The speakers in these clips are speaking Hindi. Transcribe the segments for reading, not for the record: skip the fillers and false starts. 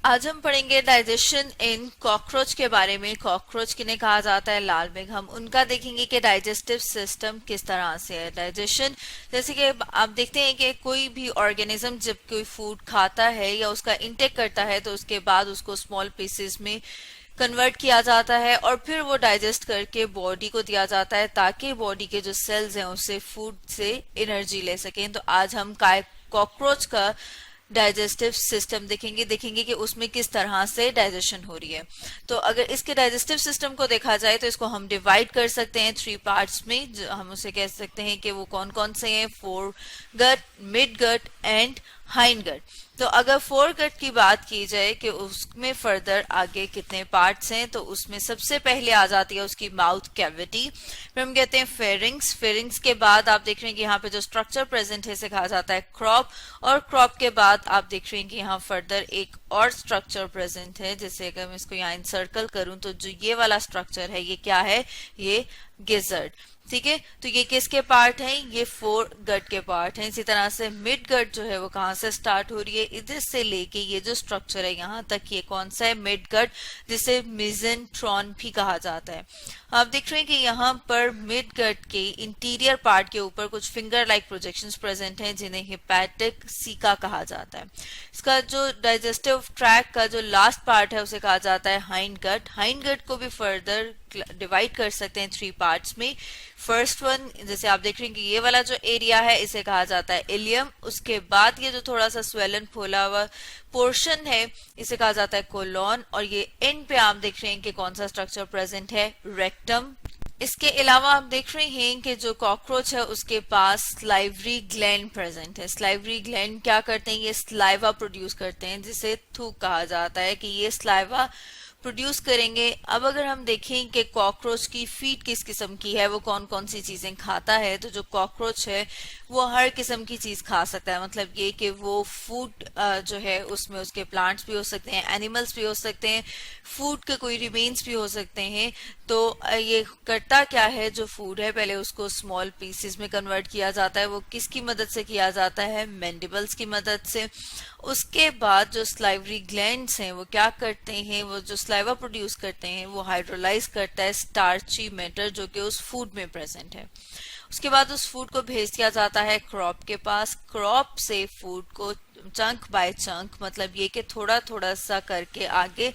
आज हम पढ़ेंगे डाइजेशन इन कॉकरोच के बारे में। कॉकरोच किन्हें कहा जाता है, लाल मेघ। हम उनका देखेंगे कि डाइजेस्टिव सिस्टम किस तरह से है। डाइजेशन जैसे कि आप देखते हैं कि कोई भी ऑर्गेनिज्म जब कोई फूड खाता है या उसका इंटेक करता है तो उसके बाद उसको स्मॉल पीसेस में कन्वर्ट किया जाता है और फिर वो डाइजेस्ट करके बॉडी को दिया जाता है ताकि बॉडी के जो सेल्स हैं उससे फूड से एनर्जी ले सकें। तो आज हम कॉकरोच का डाइजेस्टिव सिस्टम देखेंगे कि उसमें किस तरह से डाइजेशन हो रही है। तो अगर इसके डाइजेस्टिव सिस्टम को देखा जाए तो इसको हम डिवाइड कर सकते हैं 3 पार्ट्स में। हम उसे कह सकते हैं कि वो कौन कौन से हैं, fore gut, mid gut and hind gut. तो अगर फोर गट की बात की जाए कि उसमें फर्दर आगे कितने पार्ट्स हैं, तो उसमें सबसे पहले आ जाती है उसकी माउथ कैविटी, फिर हम कहते हैं फेरिंग्स। फेरिंग्स के बाद आप देख रहे हैं कि यहाँ पे जो स्ट्रक्चर प्रेजेंट है इसे कहा जाता है क्रॉप, और क्रॉप के बाद आप देख रहे हैं कि यहाँ फर्दर एक और स्ट्रक्चर प्रेजेंट है। जैसे अगर मैं इसको यहाँ इंसर्कल करूं तो जो ये वाला स्ट्रक्चर है ये क्या है, ये गिजर्ड। ठीक है, तो ये किसके पार्ट हैं, ये फोर गट के पार्ट हैं। इसी तरह से मिड गट जो है वो कहाँ से स्टार्ट हो रही है, इधर से लेके ये जो स्ट्रक्चर है यहाँ तक, ये कौन सा है, मिड गट, जिसे मिजेंट्रॉन भी कहा जाता है। आप देख रहे हैं कि यहाँ पर मिड गट के इंटीरियर पार्ट के ऊपर कुछ फिंगर लाइक प्रोजेक्शंस प्रेजेंट हैं जिन्हें हेपेटिक सीका कहा जाता है। इसका जो डाइजेस्टिव ट्रैक का जो लास्ट पार्ट है उसे कहा जाता है हाइंड गट। हाइंड गट को भी फर्दर डिवाइड कर सकते हैं 3 पार्ट्स में। फर्स्ट वन, जैसे आप देख रहे हैं कि ये वाला जो एरिया है इसे कहा जाता है इलियम। उसके बाद ये जो थोड़ा सा स्वेलन फूला हुआ पोर्शन है इसे कहा जाता है कोलोन, और ये एंड पे आप देख रहे हैं कि कौन सा स्ट्रक्चर प्रेजेंट है, रेक्टम। इसके अलावा आप देख रहे हैं कि जो कॉकरोच है उसके पास स्लाइवरी ग्लैंड प्रेजेंट है। स्लाइवरी ग्लैंड क्या करते हैं, ये स्लाइवा प्रोड्यूस करते हैं जिसे थूक कहा जाता है, कि ये स्लाइवा प्रोड्यूस करेंगे। अब अगर हम देखें कि कॉकरोच की फीड किस किस्म की है, वो कौन कौन सी चीजें खाता है, तो जो कॉकरोच है वो हर किस्म की चीज खा सकता है। मतलब ये कि वो फूड जो है उसमें उसके प्लांट्स भी हो सकते हैं, एनिमल्स भी हो सकते हैं, फूड के कोई रिमेन्स भी हो सकते हैं। तो ये करता क्या है, जो फूड है पहले उसको स्मॉल पीसेस में कन्वर्ट किया जाता है। वो किसकी मदद से किया जाता है, मैंडिबल्स की मदद से। उसके बाद जो स्लाइवरी ग्लैंड्स हैं वो क्या करते हैं, वो जो स्लाइवा प्रोड्यूस करते हैं वो हाइड्रोलाइज करता है स्टार्ची मैटर जो कि उस फूड में प्रेजेंट है। उसके बाद उस फूड को भेज दिया जाता है क्रॉप के पास। क्रॉप से फूड को चंक बाय चंक, मतलब ये कि थोड़ा थोड़ा सा करके आगे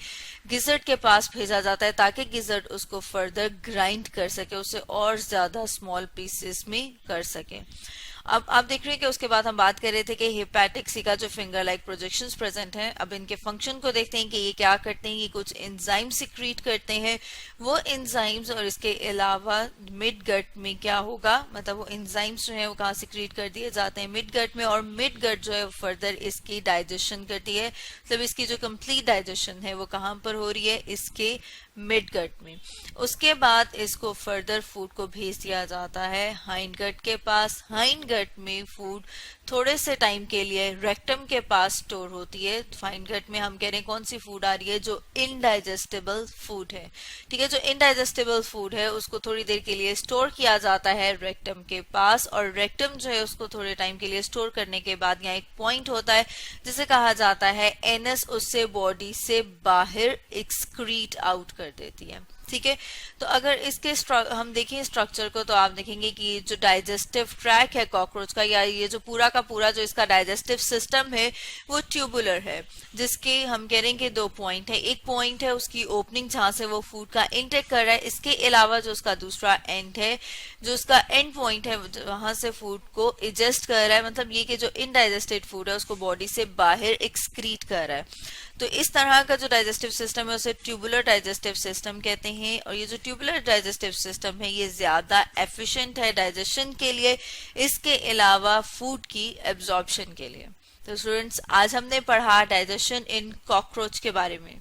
गिजर्ड के पास भेजा जाता है ताकि गिजर्ड उसको फर्दर ग्राइंड कर सके, उसे और ज्यादा स्मॉल पीसेस में कर सके। अब आप देख रहे हैं कि उसके बाद हम बात कर रहे थे कि हेपेटिक सीका जो फिंगर लाइक प्रोजेक्शंस प्रेजेंट हैं। अब इनके फंक्शन को देखते हैं कि ये क्या करते हैं। ये कुछ एंजाइम सिक्रीट करते हैं। वो एंजाइम्स, और इसके अलावा मिड गट में क्या होगा, मतलब वो एंजाइम्स जो है वो कहाँ सिक्रीट कर दिए जाते हैं, मिड गट में। और मिड गट जो है फर्दर इसकी डाइजेशन करती है, मतलब इसकी जो कंप्लीट डाइजेशन है वो कहाँ पर हो रही है, इसके मिड गट में। उसके बाद इसको फर्दर फूड को भेज दिया जाता है हाइंड गट के पास। हाइंड गट में फूड थोड़े से टाइम के लिए रेक्टम के पास स्टोर होती है। हाइंड गट में हम कह रहे हैं कौन सी फूड आ रही है, जो इनडाइजेस्टेबल फूड है। ठीक है, जो इनडाइजेस्टेबल फूड है उसको थोड़ी देर के लिए स्टोर किया जाता है रेक्टम के पास, और रेक्टम जो है उसको थोड़े टाइम के लिए स्टोर करने के बाद यहाँ एक पॉइंट होता है जिसे कहा जाता है एनस, उससे बॉडी से बाहर एक्सक्रीट आउट कर देती है। ठीक है, तो अगर इसके हम देखें स्ट्रक्चर को तो आप देखेंगे कि जो डाइजेस्टिव ट्रैक है कॉकरोच का, या ये जो पूरा का पूरा जो इसका डाइजेस्टिव सिस्टम है वो ट्यूबुलर है, जिसके हम कह रहे हैं कि 2 पॉइंट है। एक पॉइंट है उसकी ओपनिंग जहां से वो फूड का इनटेक कर रहा है, इसके अलावा जो उसका दूसरा एंड है, जो उसका एंड पॉइंट है वहां से फूड को इजेस्ट कर रहा है, मतलब ये कि जो इनडाइजेस्टेड फूड है उसको बॉडी से बाहर एक्सक्रीट कर रहा है। तो इस तरह का जो डाइजेस्टिव सिस्टम है उसे ट्यूबुलर डाइजेस्टिव सिस्टम कहते हैं। और ये जो ट्यूबुलर डाइजेस्टिव सिस्टम है ये ज्यादा एफिशिएंट है डाइजेशन के लिए, इसके अलावा फूड की एब्जॉर्प्शन के लिए। तो स्टूडेंट्स, आज हमने पढ़ा डाइजेशन इन कॉकरोच के बारे में।